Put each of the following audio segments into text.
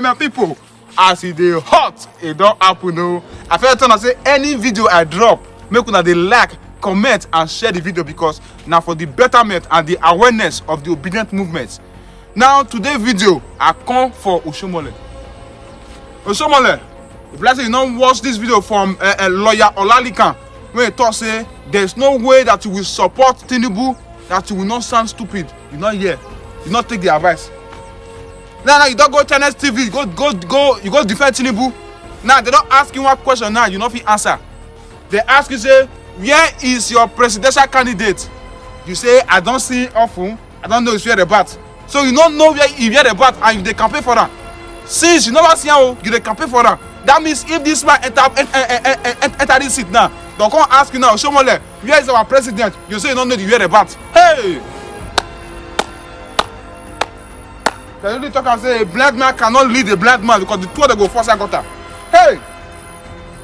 My people, as it dey hot, it don't happen. No, I feel turn and say any video I drop, make una dey like, comment, and share the video because now for the betterment and the awareness of the obedient movement. Now today's video, I come for Oshiomole. Oshiomole, if let's say you don't watch this video from a lawyer Olalikan, when he talk say there's no way that you will support Tinubu, that you will not sound stupid. You not hear, you not take the advice. Now you don't go channel TV, you go defend Tinubu. Now they don't ask you one question now, you not fit answer. They ask you say, where is your presidential candidate? You say, I don't see often, I don't know if you hear the bat. So you don't know where you hear the bat and you dey campaign for that. Since you never see how you dey campaign for that. That means if this man enter this seat now, they'll come ask you now, Oshiomole, where is our president? You say you don't know you hear the bat. Hey! They really talk and say a black man cannot lead a black man because the two of them go first and gutter. Hey!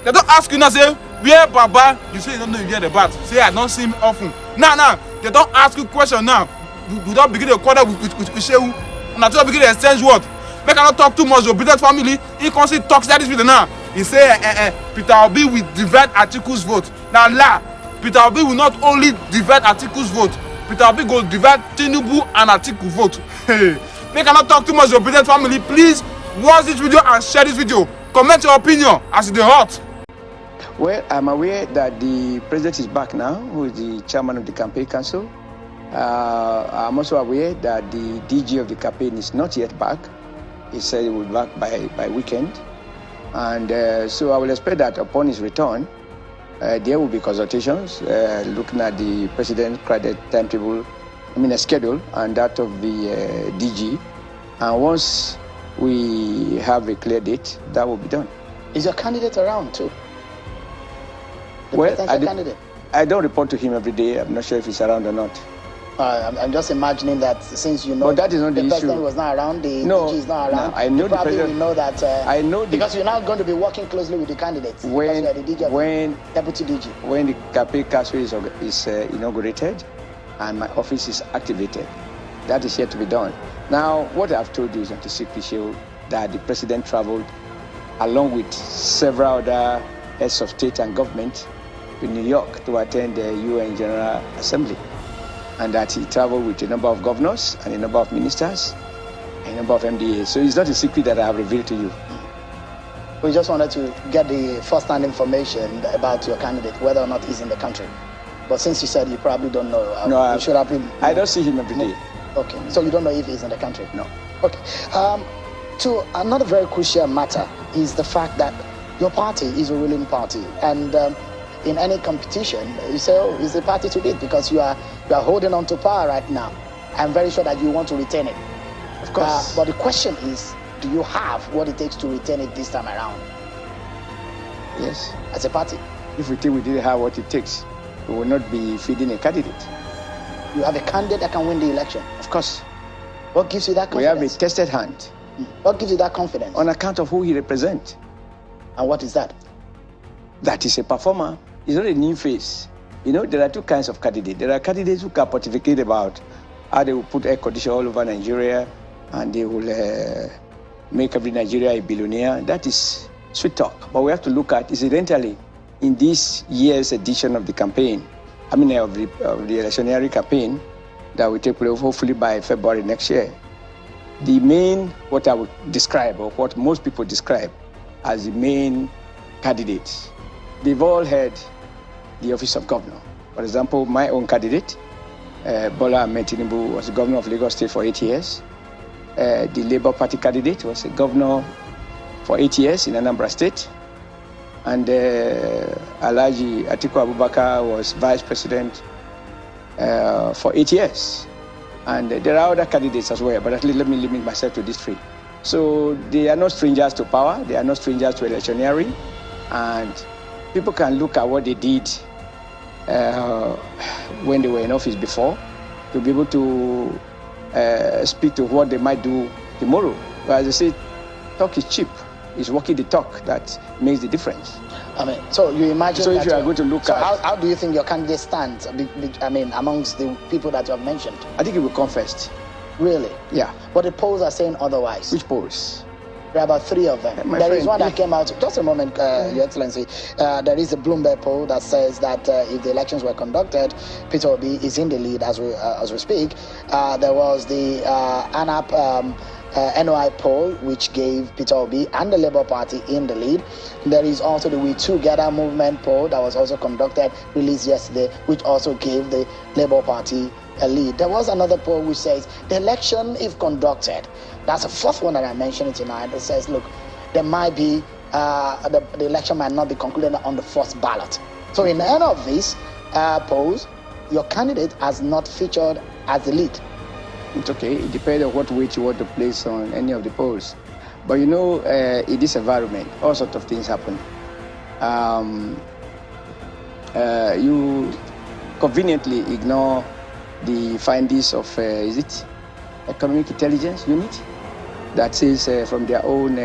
They don't ask you now, say, where Baba? You say you don't know you hear the bat. Say, I don't see him often. Now, they don't ask you question now. You don't begin to quarter with Shehu. And I don't begin to exchange word. Make I not talk too much. Your business family, he constantly talks that this video now. He say, Peter Obi will divide Atiku's vote. Now, Peter Obi will not only divide Atiku's vote. Peter Obi will divide Tinubu and Atiku vote. Hey. Make I not talk too much your business family. Please watch this video and share this video. Comment your opinion as it is hot. Well, I'm aware that the president is back now, who is the chairman of the campaign council. I'm also aware that the DG of the campaign is not yet back. He said he will be back by weekend. And so I will expect that upon his return, there will be consultations looking at the president's credit timetable, a schedule, and that of the DG. And once we have a clear date, that will be done. Is your candidate around too? I don't report to him every day. I'm not sure if he's around or not. I'm just imagining that since you know that is not the president issue. Was not around, the DG is not around. No, I know the president. Will know that. I know because you're not going to be working closely with the candidates. When deputy DG. When the campaign council is inaugurated, and my office is activated, that is yet to be done. Now, what I've told you is not a secret, show that the president traveled along with several other heads of state and government to New York to attend the UN General Assembly, and that he traveled with a number of governors and a number of ministers and a number of MDAs. So it's not a secret that I have revealed to you. We just wanted to get the first-hand information about your candidate, whether or not he's in the country. But since you said you probably don't know, no, you should have been. I don't see him every day. Okay, so you don't know if he's in the country? No. Okay. To another very crucial matter is the fact that your party is a ruling party, and in any competition, you say, "Oh, it's the party to beat," because you are holding on to power right now. I'm very sure that you want to retain it. Of course. But the question is, do you have what it takes to retain it this time around? Yes. As a party. If we think we didn't have what it takes, we will not be feeding a candidate. You have a candidate that can win the election? Of course. What gives you that confidence? We have a tested hand. What gives you that confidence? On account of who he represents. And what is that? That is a performer. He's not a new face. There are two kinds of candidates. There are candidates who can pontificate about how they will put air condition all over Nigeria and they will make every Nigeria a billionaire. That is sweet talk. But we have to look at, incidentally, in this year's edition of the campaign, of the electionary campaign that will take place hopefully by February next year, the main, what I would describe, or what most people describe as the main candidates, they've all had the office of governor. For example, my own candidate, Bola Ahmed Tinubu, was the governor of Lagos State for 8 years. The Labour Party candidate was a governor for 8 years in Anambra State. And Alhaji Atiku Abubakar was vice president for 8 years. And there are other candidates as well, but at least let me limit myself to these three. So they are not strangers to power, they are not strangers to electioneering, and people can look at what they did when they were in office before to be able to speak to what they might do tomorrow. But as I say, talk is cheap. It's walking the talk that makes the difference. So you imagine. So if you are going to look at, how do you think your candidate stands? Amongst the people that you have mentioned. I think it will come first. Really? Yeah. But the polls are saying otherwise. Which polls? There are about 3 of them. There is one that came out, just a moment, Your Excellency. There is a Bloomberg poll that says that if the elections were conducted, Peter Obi is in the lead as we speak. There was the ANAP NOI poll, which gave Peter Obi and the Labour Party in the lead. There is also the We Together movement poll that was also conducted, released yesterday, which also gave the Labour Party a lead. There was another poll which says the election, if conducted, that's the 4th one that I mentioned tonight, that says, look, there might be, the election might not be concluded on the first ballot. So in any of these polls, your candidate has not featured as the lead. It's okay. It depends on what weight you want to place on any of the polls. But you know, in this environment, all sorts of things happen. You conveniently ignore the findings of, is it Economic Intelligence Unit? That says from their own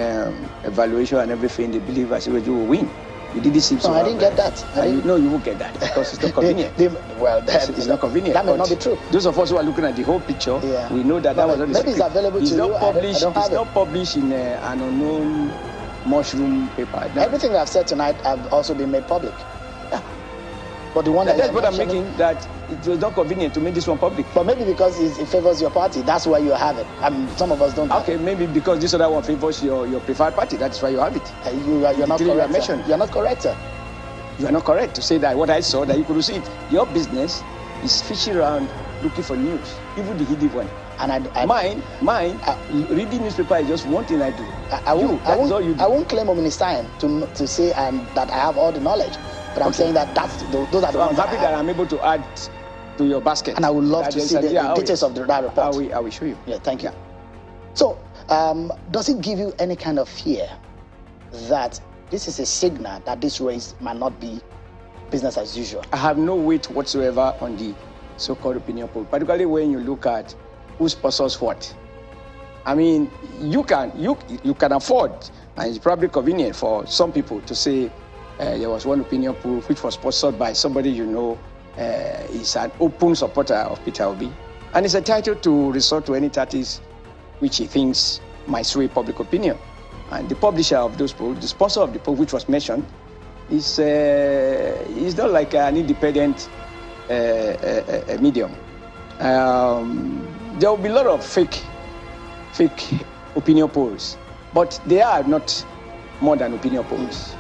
evaluation and everything, they believe as well you will win. You didn't seem so. No, I didn't get that. No, you won't get that because it's not convenient. It's not convenient. That may not be true. Those of us who are looking at the whole picture, we know that that was not the maybe it's available to you. It's not published in an unknown mushroom paper. No. Everything I've said tonight have also been made public. Yeah. But the one that's what I'm making, that it was not convenient to make this one public. But maybe because it favors your party, that's why you have it. I mean, some of us don't have it. Maybe because this other one favors your preferred party, that's why you have it. You're not correct, sir. You're not correct, sir. You are not correct to say that what I saw, that you couldn't see it. Your business is fishing around looking for news, even the hidden one. And mine, reading newspaper is just one thing I do. I won't claim omniscience to say that I have all the knowledge. But I'm saying that those are the ones. I'm happy that I'm able to add to your basket. And I would love to see the details of that report. I will show you. Yeah, thank you. So, does it give you any kind of fear that this is a signal that this race might not be business as usual? I have no weight whatsoever on the so-called opinion poll, particularly when you look at who sponsors what. I mean, you can afford, and it's probably convenient for some people to say, there was one opinion poll which was sponsored by somebody you know is an open supporter of Peter Obi, and is entitled to resort to any tactics which he thinks might sway public opinion. And the publisher of those polls, the sponsor of the poll which was mentioned, is not like an independent medium. There will be a lot of fake opinion polls, but they are not more than opinion polls.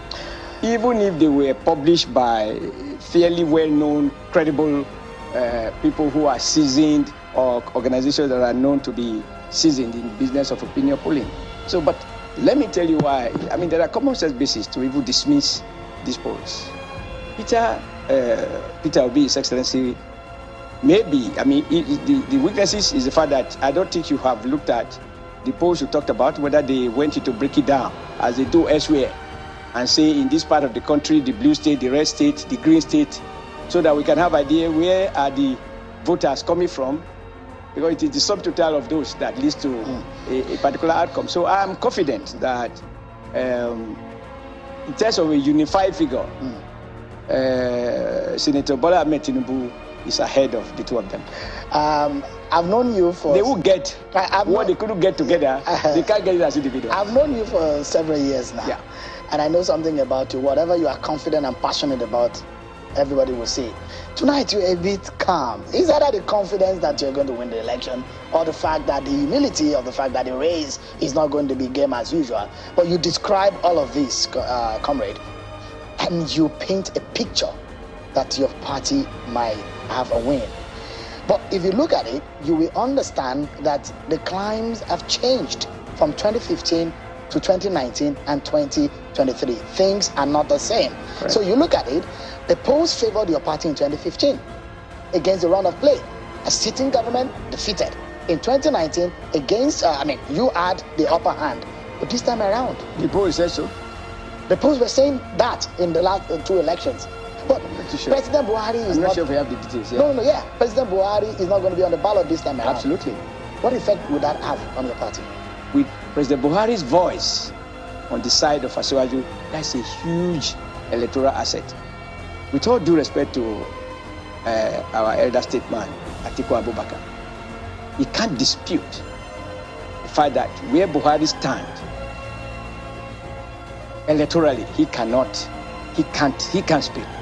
Even if they were published by fairly well-known, credible people who are seasoned, or organizations that are known to be seasoned in the business of opinion polling. So, but let me tell you why. I mean, there are common sense basis to even dismiss these polls. Peter Obi, His Excellency, maybe, I mean, the weaknesses is the fact that I don't think you have looked at the polls you talked about, whether they went to break it down as they do elsewhere, and say in this part of the country, the blue state, the red state, the green state, so that we can have idea where are the voters coming from, because it is the sum total of those that leads to a particular outcome. So I am confident that in terms of a unified figure, Senator Bola Ahmed Tinubu is ahead of the two of them. I've known you for... They will get what they couldn't get together. They can't get it as individuals. I've known you for several years now. Yeah. And I know something about you. Whatever you are confident and passionate about, everybody will see. Tonight, you're a bit calm. Is that the confidence that you're going to win the election, or the fact that the humility of the fact that the race is not going to be game as usual? But you describe all of this, comrade, and you paint a picture that your party might have a win. But if you look at it, you will understand that the climes have changed from 2015 to 2019 and 2023. Things are not the same. Right. So you look at it, the polls favored your party in 2015 against the round of play. A sitting government defeated. In 2019, against, you had the upper hand. But this time around, the polls said so. The polls were saying that in the last 2 elections. But sure. President Buhari is I'm not sure if we have the details. Yeah. No. President Buhari is not going to be on the ballot this time around. Absolutely. What effect would that have on your party? With President Buhari's voice on the side of Asiwaju, that's a huge electoral asset. With all due respect to our elder statesman, Atiku Abubakar, he can't dispute the fact that where Buhari stands electorally, he can't speak.